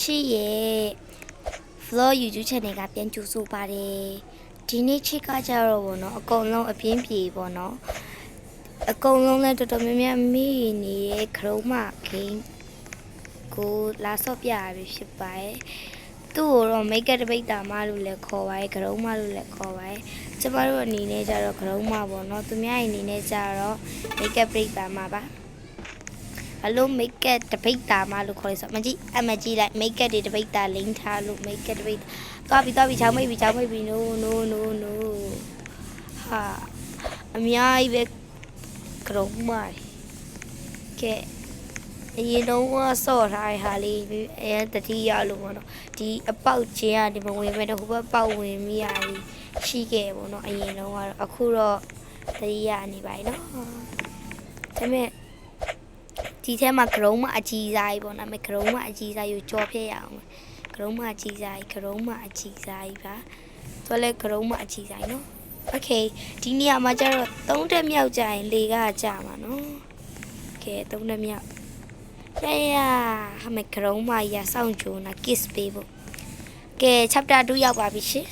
ရှိရဲ့ Flow YouTube channel ကပြန်ကြိုဆိုပါတယ်ဒီနေ့ချစ်ကကြတော့ဗောနော်အကုန်လုံးအပြင်းပြေဗောနော်အကုန်လုံးလည်းတော်တော်များများမိနေတဲ့ခရုံးမခိန်းကိုလာဆော့ပြရပြီဖြစ်ပါတယ်သူ့ကိုတော့ make up တပိတ်တာမလို့လည်းခေါ်ပါတယ်ခရုံးမလို့လည်းခေါ်ပါတယ်ကျမတို့အနေနဲ့ကြတော့ခရုံးမဗောနော်သူများအနေနဲ့ကြတော့ make up ပိတ်တာမပါအလုံး make up တပိတ်တာမလို့ခေါ်ရဆိုမကြည့်အမကြည့်လိုက် make up တွေတပိတ်တာလိမ့်ထားလို့ make up တပိတ်သွားပြီချောင်းမိတ်ပြီ no ဟာအများကြီးပဲကရုံးမာကဲအရင်တော့ဆော့ထားတဲ့ဟာလေးအဲတတိယလို့ပေါ့နော်ဒီအပေါက်ချင်းကနေမဝင်မဲ့တော့ဟိုဘက်ပေါက်ဝင်မိရပြီရှိခဲ့ပေါ့နော်အရင်တော့ကတော့အခုတော့တတိယနေပါ යි နော်ဒါပေမဲ့ဒီထဲမှာကရုံးမအကြီးစားကြီးပေါ့နော်ကရုံးမအကြီးစားကြီးကိုကြော်ဖြည့်ရအောင်ကရုံးမအကြီးစားကြီးပါဆိုလဲကရုံးမအကြီးစားကြီးနော်โอเคဒီနေရာမှာကျတော့3တက်မြောက်ကြရင်လေကကြာမှာနော်ကဲ3တက်မြောက်ရဟာမကရုံးမရစောင့်ကြိုးနာ kiss ပေးဖို့ကဲ chapter 2ရောက်ပါပြီရှင်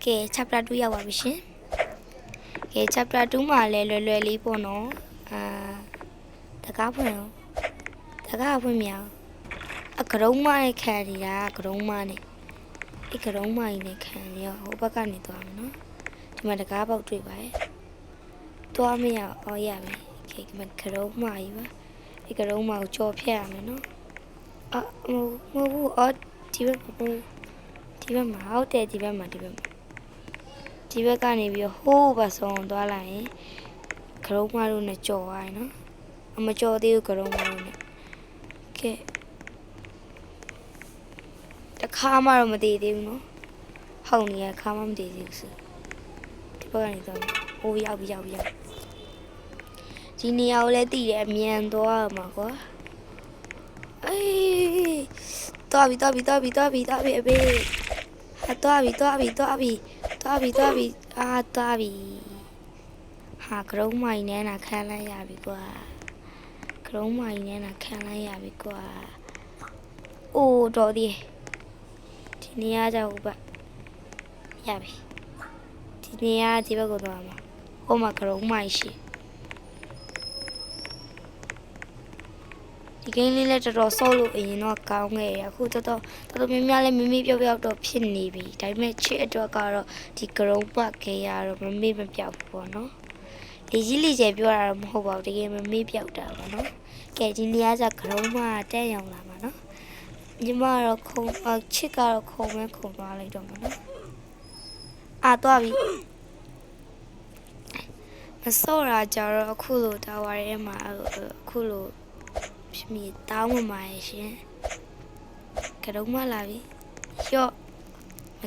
ကဲ chapter 2ရောက်ပါပြီရှင်ကဲ chapter 2မှာလည်းလွယ်လေးပေါ့နော်တကားဖွင့်မြောင်ကရုံးမနဲ့ခံနေတာကရုံးမနဲ့ကရုံးမကြီးနဲ့ခံရဟိုဘက်ကနေသွားမယ်နော်ဒီမှာတကားပေါက်တွေ့ပါရဲ့သွားမရအောင်ရမယ်ကဲဒီမှာကရုံးမကြီးပါကရုံးမကိုကြော်ဖြတ်ရမယ်နော်မဟုတ်ဘူးဒီဘက်မှာဟုတ်တယ်ဒီဘက်ကနေပြီးဟိုးပါဆုံးသွားလိုက်ရင်ကရုံးမတို့နဲ့ကြော်ရနော်အမကြော်သေးဘူးကရုံးမတို့နဲ့ကဲတခါမှတော့မတည်သေးဘူးနော်ဟုတ်နေရခါမှမတည်သေးဘူးဆိုဒီဘက်ကနေတော့ဟိုရောက်ပြီဒီနေရာကိုလည်းတည်တယ်အမြန်သွားမှာကွာအေးသွားပြီအဖေဟာသွားပြီအာသွားပြီဟာကရုံးမိုင်နဲ့နာခံလိုက်ရပြီကွာအိုးတော်သေးဒီနေရာကြောက်ပါရပြီဒီနေရာဒီဘက်ကိုသွားမှာဟိုမှာကရုံးမိုင်ရှိဒီကိန်းလေးလည်းတော်တော်ဆော့လို့အရင်တော့ကောင်းခဲ့ရအခုတော်များများလည်းမိပြောက်တော့ဖြစ်နေပြီဒါပေမဲ့ချစ်အတွက်ကတော့ဒီကရုံးပတ်ခဲ့ရတော့မပြောက်ဘူးပေါ့နော်လေကြီးကျယ်ပြောတာတော့မဟုတ်ပါဘူးတကယ်မပြောက်တာပေါ့နော်ကဲဒီနေရာကျကရုံးမတက်ရောင်လာမှာနော်ညီမတော့ချစ်ကတော့ခုံသွားလိုက်တော့မှာနော်သွားပြီမစော့တာကြတော့အခုလိုတာဝါရဲမှာအခုလိုဖြစ်မိတောင်းမှာရရှင်ကရုံးမလာပြီရော့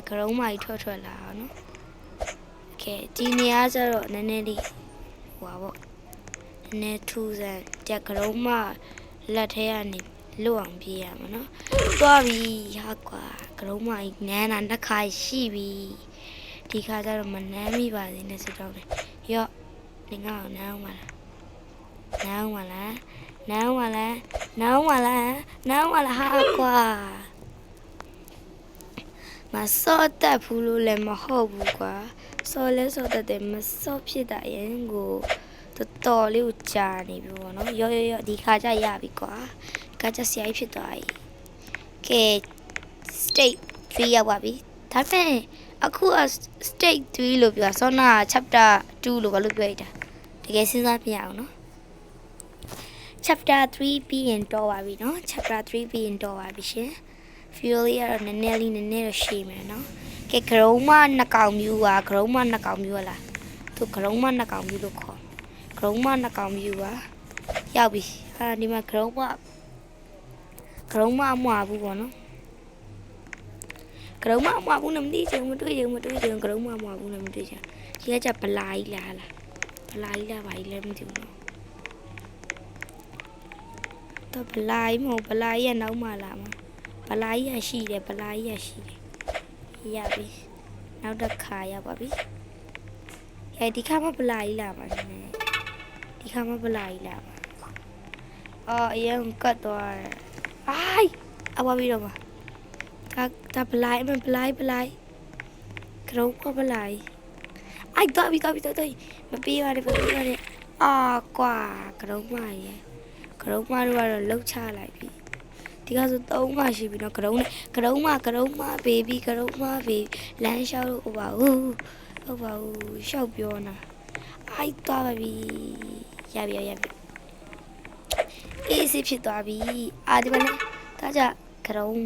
ကရုံးမကြီးထွက်လာအောင်နော်ကဲဒီနေရာကျတော့နည်းနည်းလေးဟွာပေါ့နည်းထူးဆန်းကြကရုံးမလက်ထဲကနေလွတ်အောင်ပြေးရမှာနော်သွားပြီဟာကွာကရုံးမကြီးနန်းတာနှစ်ခါရှိပြီဒီခါကျတော့မနမ်းမိပါသေးနဲ့ဆိုတော့ရော့နေငါ့ကိုနမ်းပါလားဟာကွာမစော့တတ်ဘူးလို့လည်းမဟုတ်ဘူးကွာစော်တတ်တယ်မစော့ဖြစ်တာရင်ကိုတော်လေးကိုကြာနေပြီပေါ့နော်ရော့ဒီခါကျရပြီကွာခါကျဆရာကြီးဖြစ်သွားပြီကဲ state 3ရောက်ပါပြီဒါပေမဲ့အခု state 3လို့ပြောဆောနာ chapter 2လို့ဘာလို့ပြောရတာတကယ်စဉ်းစားပြရအောင်နော်chapter 3ပြီးရင်တော့ပါပြီเนาะ chapter 3ပြီးရင်တော့ပါပြီရှင် feel ရတော့နည်းနည်းတော့ရှိမယ်เนาะကဲကရုံးမနှစ်ကောင်မျိုးလားသူကရုံးမနှစ်ကောင်မျိုးလို့ခေါ်ကရုံးမနှစ်ကောင်မျိုးပါရောက်ပြီဟာဒီမှာကရုံးမအမွားဘူးပေါ့နော်ကရုံးမအမွားဘူးနဲ့မတွေ့ချင်ကရုံးမအမွားဘူးနဲ့မတွေ့ချင်ဒီကကြဗလာကြီးလားဘာကြီးလဲမသိဘူးနော်တော့ဗလာကြီးမဟုတ်ဗလာကြီးကနောက်မှလာမှာဗလာကြီးရရှိတယ်ရပြီနောက်တစ်ခါရောက်ပါပြီ ဒီခါမှပလာကြီးလာပါနဲ့ဒီခါမှပလာကြီးလာပါအော်အရင်ကတ်သွားတယ်အိုင်အဝါပြီးတော့ပါဒါပလာကြီးမပလာကြီးကရုံးကပလာကြီးအိုက်တော့ပြီးမပြေးပါနဲ့အာကွာကရုံးမရဲ့ကရုံးမတို့ကတော့လှုပ်ချလိုက်ပြီဒီကဆို3မှရှိပြီနော်ကရုံးမဘေဘီကရုံးမဘေလမ်းလျှောက်လို့ဟုတ်ပါဘူးရှောက်ပြောနာအိုက်သွားပါပြီရပြီအေးစစ်ဖြစ်သွားပြီအာဒီမလေးဒါကြကရုံး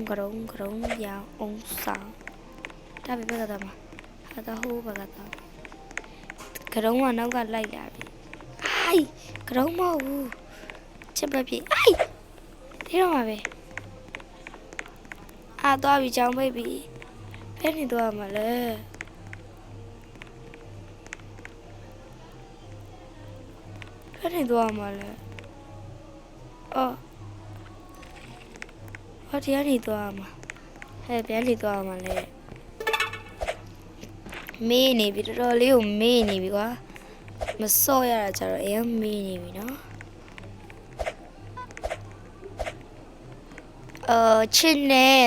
ရောင်အောင်ဆောင်ဒါပဲကတော့မှာဟာတော့ဟိုးဘာကတော့ကရုံးကနောက်ကလိုက်လာပြီအိုက်ကရုံးမဟုတ်ဘူးချက်ပဲပြီအိုက်ဒီတော့မှာပဲအာသွားပြီကြောင်ပိတ်ပြီဖဲနေသွားမှာလဲအော်ဟောတရားနေသွားမှာဟဲ့ပြန်နေသွားမှာလဲမေးနေပြီတော်တော်လေးကိုမေးနေပြီကွာမစော့ရတာကြတော့အရင်မေးနေပြီနော်ချစ်နဲ့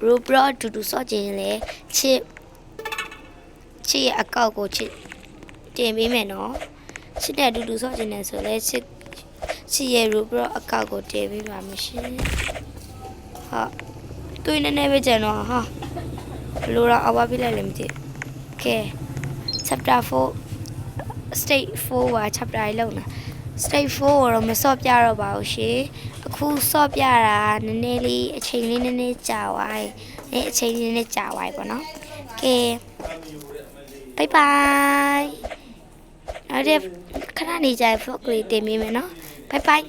Roblox တူတူစော့ကျင်လေချစ်ရဲ့အကောက်ကိုချစ်တင်ပေးမယ်နော်ချစ်နဲ့တူတူစော့ကျင်နေဆိုလဲချစ်ရဲ့ Roblox အကောက်ကိုတင်ပေးပါမယ်ရှင်ဟာတွေ့နေနေပဲကြံတော့ဟာဘလို့တော့အဝါပြလိုက်လည်းမသိကဲ chapter 4 state 4ပါ chapter လေးလုံးတာ state 4ကိုတော့မစော့ပြတော့ပါဘူးရှင်အခုစော့ပြတာနည်းနည်းလေးအချိန်လေးနည်းနည်းကြာသွားတယ်အချိန်လေးနည်းနည်းကြာသွားပြီပေါ့နော်ကဲ bye bye နောက်တဲ့ခဏနေကြ vlog လေးတင်ပေးမယ်နော် bye bye